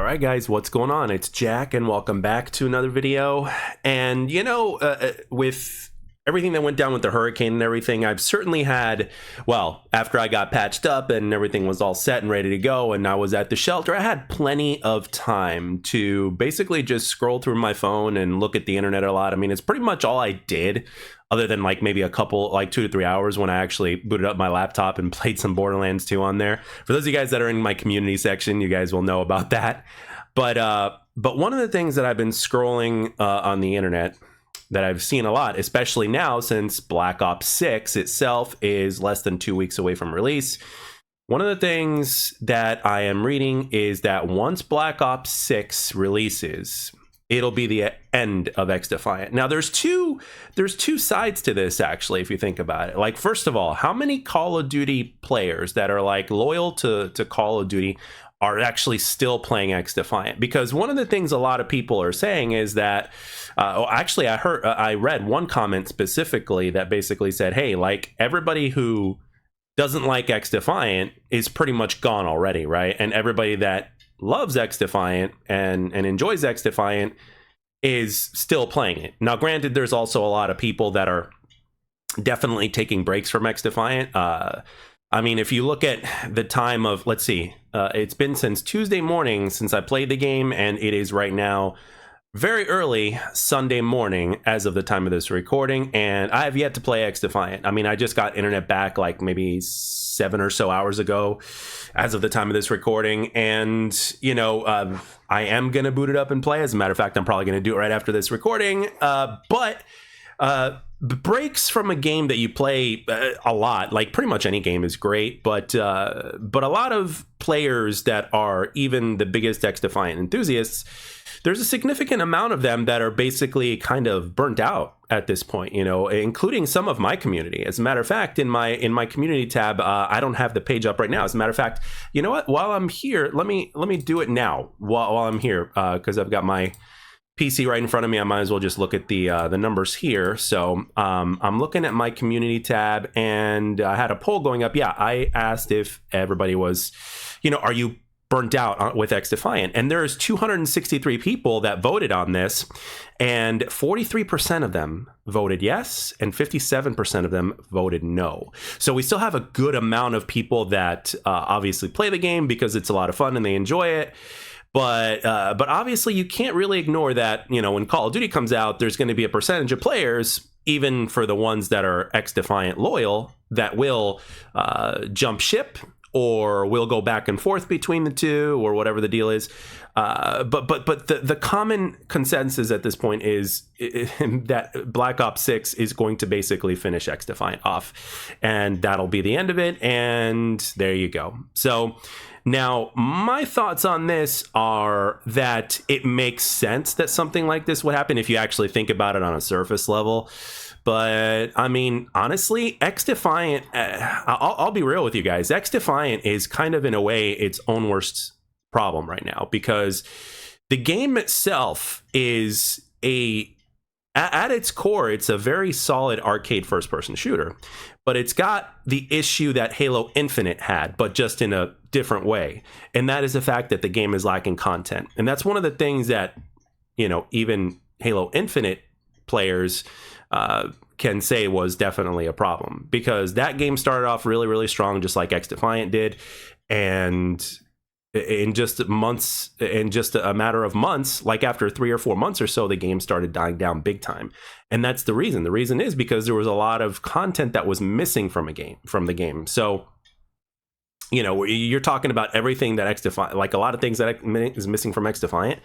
right, guys, what's going on? It's Jack, and welcome back to another video. And with everything that went down with the hurricane and everything, I've certainly had, well, after I got patched up and everything was all set and ready to go, and I was at the shelter, I had plenty of time to basically just scroll through my phone and look at the internet a lot. I mean, it's pretty much all I did, other than like maybe a couple, like 2 to 3 hours when I actually booted up my laptop and played some Borderlands 2 on there. For those of you guys that are in my community section, you guys will know about that. But one of the things that I've been scrolling on the internet that I've seen a lot, especially now since Black Ops 6 itself is less than 2 weeks away from release. One of the things that I am reading is that once Black Ops 6 releases, it'll be the end of XDefiant. Now, there's two sides to this, actually, if you think about it. Like, first of all, how many Call of Duty players that are like loyal to Call of Duty are actually still playing XDefiant? Because one of the things a lot of people are saying is that, actually, I read one comment specifically that basically said, hey, like, everybody who doesn't like XDefiant is pretty much gone already, right? And everybody that loves XDefiant and enjoys XDefiant is still playing it. Now, granted, there's also a lot of people that are definitely taking breaks from XDefiant. I mean, if you look at the time of, let's see, it's been since Tuesday morning since I played the game, and it is right now very early Sunday morning as of the time of this recording, and I have yet to play XDefiant. I mean, I just got internet back like maybe 7 or so hours ago as of the time of this recording, and, you know, I am going to boot it up and play. As a matter of fact, I'm probably going to do it right after this recording, but breaks from a game that you play a lot, like pretty much any game is great, but a lot of players that are even the biggest XDefiant enthusiasts, there's a significant amount of them that are basically kind of burnt out at this point, you know, including some of my community. As a matter of fact, in my community tab, I don't have the page up right now. As a matter of fact, you know what? While I'm here, let me do it now while I'm here, because I've got my PC right in front of me. I might as well just look at the numbers here. So I'm looking at my community tab, and I had a poll going up. Yeah, I asked if everybody was, you know, are you burnt out with XDefiant? And there's 263 people that voted on this, and 43% of them voted yes, and 57% of them voted no. So we still have a good amount of people that obviously play the game because it's a lot of fun and they enjoy it. But obviously you can't really ignore that, you know, when Call of Duty comes out, there's going to be a percentage of players, even for the ones that are XDefiant loyal, that will jump ship, or we'll go back and forth between the two, or whatever the deal is. But the common consensus at this point is that Black Ops 6 is going to basically finish XDefiant off, and that'll be the end of it. And there you go. So now my thoughts on this are that it makes sense that something like this would happen if you actually think about it on a surface level. But I mean, honestly, XDefiant, I'll be real with you guys. XDefiant is kind of, in a way, its own worst problem right now, because the game itself is at its core, it's a very solid arcade first-person shooter. But it's got the issue that Halo Infinite had, but just in a different way. And that is the fact that the game is lacking content. And that's one of the things that, you know, even Halo Infinite players can say was definitely a problem, because that game started off really, really strong, just like XDefiant did. And in just a matter of months, like after 3 or 4 months or so, the game started dying down big time. And that's the reason. The reason is because there was a lot of content that was missing from the game. So, you know, you're talking about everything that XDefiant, like a lot of things that is missing from XDefiant.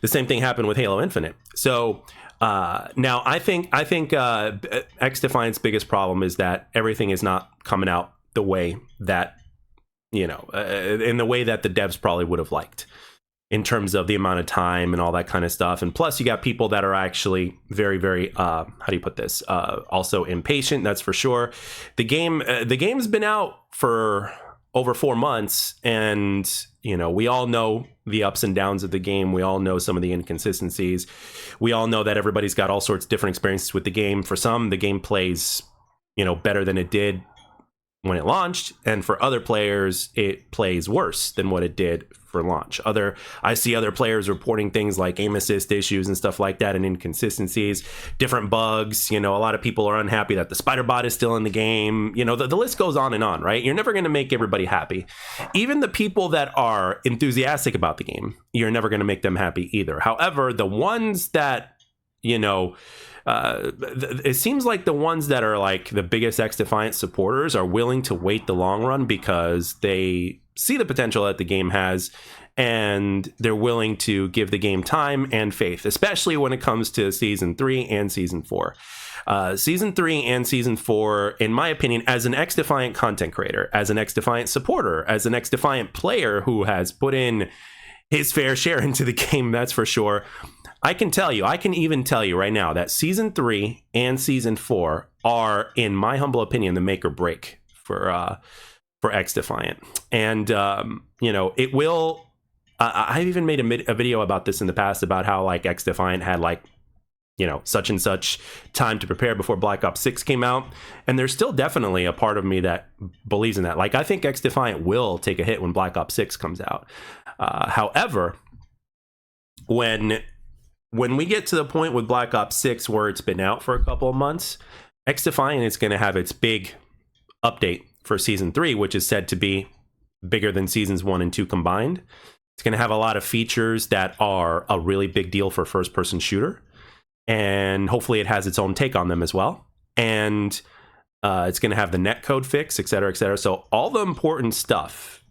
The same thing happened with Halo Infinite. So now I think XDefiant's biggest problem is that everything is not coming out the way that, you know, in the way that the devs probably would have liked, in terms of the amount of time and all that kind of stuff. And plus, you got people that are actually very, very, how do you put this? Also impatient, that's for sure. The game's been out for over 4 months, and, you know, we all know the ups and downs of the game. We all know some of the inconsistencies. We all know that everybody's got all sorts of different experiences with the game. For some, the game plays, you know, better than it did when it launched, and for other players it plays worse than what it did for launch. I see other players reporting things like aim assist issues and stuff like that, and inconsistencies, different bugs. A lot of people are unhappy that the spider bot is still in the game. The list goes on and on, right? You're never going to make everybody happy. Even the people that are enthusiastic about the game, you're never going to make them happy either. However, the ones that it seems like the ones that are like the biggest XDefiant supporters are willing to wait the long run because they see the potential that the game has, and they're willing to give the game time and faith, especially when it comes to Season 3 and Season 4. Season 3 and Season 4, in my opinion, as an XDefiant content creator, as an XDefiant supporter, as an XDefiant player who has put in his fair share into the game, that's for sure, I can even tell you right now that Season 3 and Season 4 are, in my humble opinion, the make or break for XDefiant. And, it will... I've even made a video about this in the past about how, like, XDefiant had, like, such and such time to prepare before Black Ops 6 came out. And there's still definitely a part of me that believes in that. Like, I think XDefiant will take a hit when Black Ops 6 comes out. However, when we get to the point with Black Ops 6 where it's been out for a couple of months, XDefiant is going to have its big update for Season 3, which is said to be bigger than Seasons 1 and 2 combined. It's going to have a lot of features that are a really big deal for first-person shooter, and hopefully it has its own take on them as well. And it's going to have the netcode fix, et cetera, et cetera. So all the important stuff,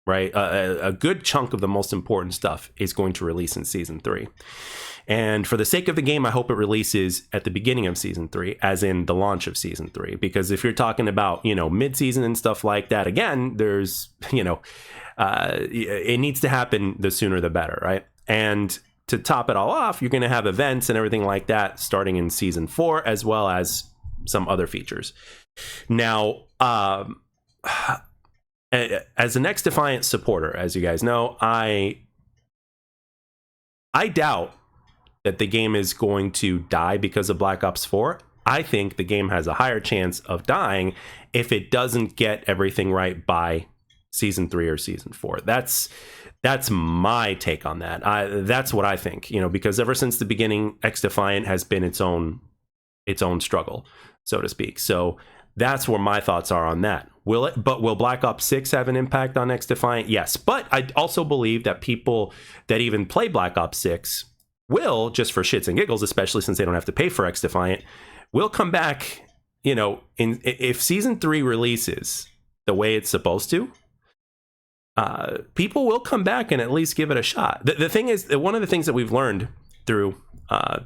right? A good chunk of the most important stuff is going to release in Season 3. And for the sake of the game, I hope it releases at the beginning of Season 3, as in the launch of Season 3. Because if you're talking about, mid-season and stuff like that, again, there's, it needs to happen the sooner the better, right? And to top it all off, you're going to have events and everything like that starting in Season 4, as well as some other features. Now, as an XDefiant supporter, as you guys know, I doubt that the game is going to die because of Black Ops 4. I think the game has a higher chance of dying if it doesn't get everything right by Season 3 or Season 4. That's my take on that. That's what I think, because ever since the beginning, XDefiant has been its own struggle, so to speak. So that's where my thoughts are on that. Will Black Ops 6 have an impact on XDefiant? Yes. But I also believe that people that even play Black Ops 6 will, just for shits and giggles, especially since they don't have to pay for XDefiant, will come back, if Season 3 releases the way it's supposed to, people will come back and at least give it a shot. The thing is, one of the things that we've learned through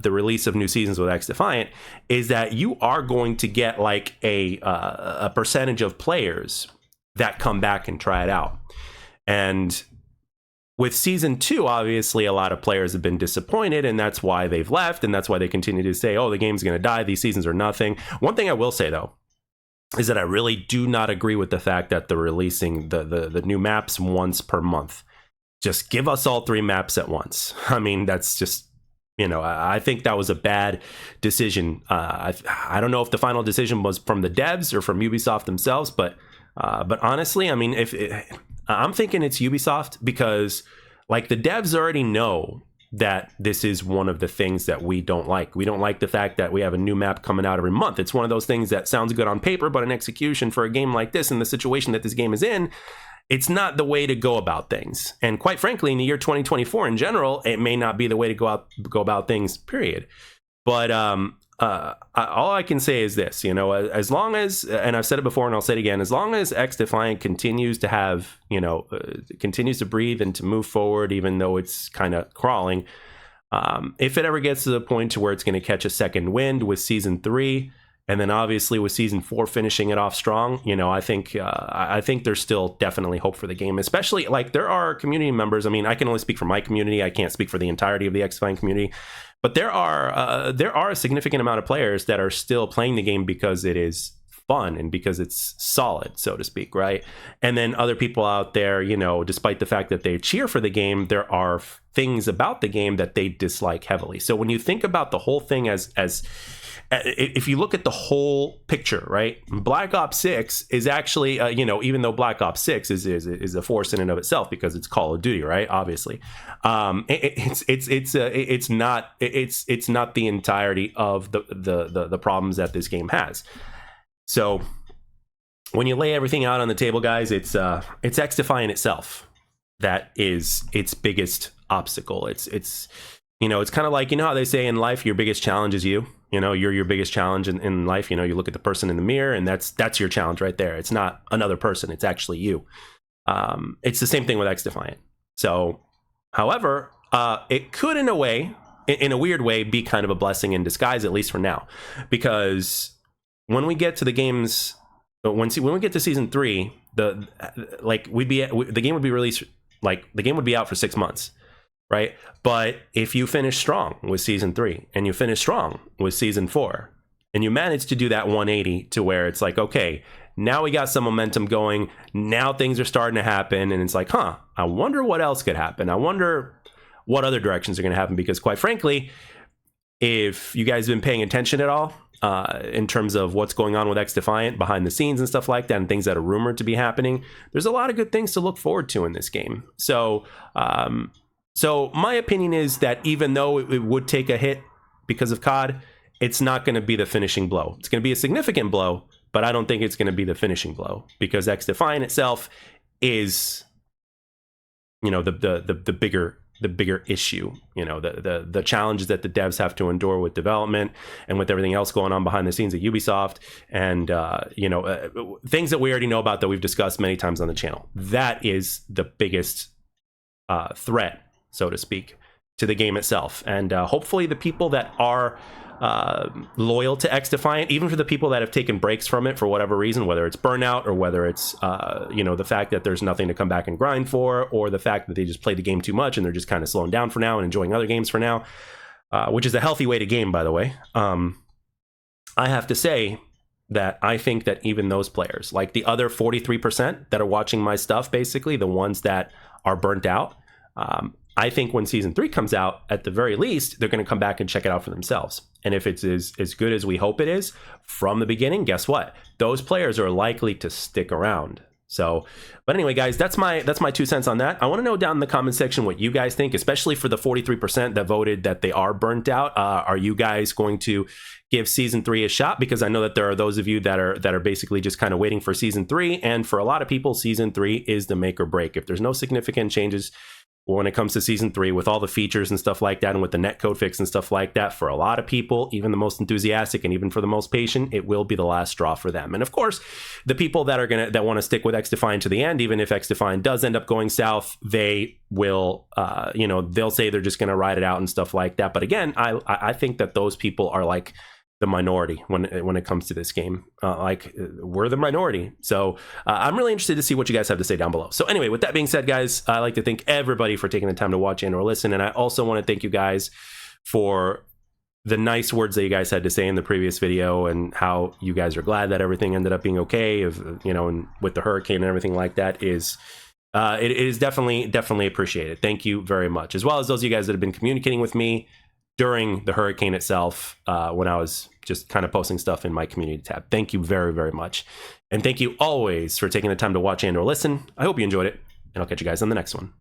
the release of new seasons with XDefiant is that you are going to get like a percentage of players that come back and try it out. And with Season 2, obviously, a lot of players have been disappointed, and that's why they've left, and that's why they continue to say, oh, the game's going to die, these seasons are nothing. One thing I will say, though, is that I really do not agree with the fact that they're releasing the new maps once per month. Just give us all 3 maps at once. I mean, that's just, I think that was a bad decision. I don't know if the final decision was from the devs or from Ubisoft themselves, but honestly, I mean, I'm thinking it's Ubisoft, because like the devs already know that this is one of the things that we don't like. We don't like the fact that we have a new map coming out every month. It's one of those things that sounds good on paper, but in execution for a game like this, in the situation that this game is in, it's not the way to go about things. And quite frankly, in the year 2024 in general, it may not be the way to go about things, period. But all I can say is this, as long as, and I've said it before and I'll say it again, as long as XDefiant continues to have, continues to breathe and to move forward, even though it's kind of crawling, if it ever gets to the point to where it's going to catch a second wind with Season 3, and then obviously with Season 4 finishing it off strong, I think there's still definitely hope for the game, especially like there are community members. I mean, I can only speak for my community. I can't speak for the entirety of the XDefiant community. But there are a significant amount of players that are still playing the game because it is fun and because it's solid, so to speak, right? And then other people out there, you know, despite the fact that they cheer for the game, there are things about the game that they dislike heavily. So when you think about the whole thing as if you look at the whole picture, right, Black Ops 6 is actually, you know, even though Black Ops 6 is a force in and of itself because it's Call of Duty, right? Obviously, it's not the entirety of the problems that this game has. So when you lay everything out on the table, guys, it's XDefiant itself that is its biggest obstacle. It's you know, it's kind of like, you know how they say in life, your biggest challenge is you. You know, you're your biggest challenge in life. You know, you look at the person in the mirror and that's your challenge right there. It's not another person. It's actually you. It's the same thing with XDefiant. So, however, it could in a way, in a weird way, be kind of a blessing in disguise, at least for now. Because when we get to the games, when we get to season 3, the game would be released, like the game would be out for 6 months. Right. But if you finish strong with season 3 and you finish strong with season 4 and you manage to do that 180 to where it's like, OK, now we got some momentum going. Now things are starting to happen. And it's like, huh, I wonder what else could happen. I wonder what other directions are going to happen, because quite frankly, if you guys have been paying attention at all in terms of what's going on with XDefiant behind the scenes and stuff like that and things that are rumored to be happening, there's a lot of good things to look forward to in this game. So my opinion is that even though it would take a hit because of COD, it's not going to be the finishing blow. It's going to be a significant blow, but I don't think it's going to be the finishing blow, because XDefiant itself is, you know, the bigger issue. You know, the challenges that the devs have to endure with development and with everything else going on behind the scenes at Ubisoft, and you know, things that we already know about that we've discussed many times on the channel. That is the biggest threat, so to speak, to the game itself. And hopefully the people that are loyal to XDefiant, even for the people that have taken breaks from it for whatever reason, whether it's burnout or whether it's you know, the fact that there's nothing to come back and grind for, or the fact that they just played the game too much and they're just kind of slowing down for now and enjoying other games for now, which is a healthy way to game, by the way. I have to say that I think that even those players, like the other 43% that are watching my stuff, basically the ones that are burnt out, I think when season 3 comes out, at the very least, they're going to come back and check it out for themselves. And if it's as good as we hope it is from the beginning, guess what? Those players are likely to stick around. So, but anyway, guys, that's my 2 cents on that. I want to know down in the comment section what you guys think, especially for the 43% that voted that they are burnt out. Are you guys going to give season 3 a shot? Because I know that there are those of you that are basically just kind of waiting for season 3. And for a lot of people, season 3 is the make or break. If there's no significant changes when it comes to season 3, with all the features and stuff like that, and with the netcode fix and stuff like that, for a lot of people, even the most enthusiastic and even for the most patient, it will be the last straw for them. And of course, the people that want to stick with XDefiant to the end, even if XDefiant does end up going south, they will, you know, they'll say they're just going to ride it out and stuff like that. But again, I think that those people are like the minority when it comes to this game. Like, we're the minority. So I'm really interested to see what you guys have to say down below. So anyway, with that being said, guys, I'd like to thank everybody for taking the time to watch and or listen. And I also want to thank you guys for the nice words that you guys had to say in the previous video, and how you guys are glad that everything ended up being okay, you know, and with the hurricane and everything like that is it is definitely appreciated. Thank you very much. As well as those of you guys that have been communicating with me during the hurricane itself, when I was just kind of posting stuff in my community tab. Thank you very, very much. And thank you always for taking the time to watch and or listen. I hope you enjoyed it, and I'll catch you guys on the next one.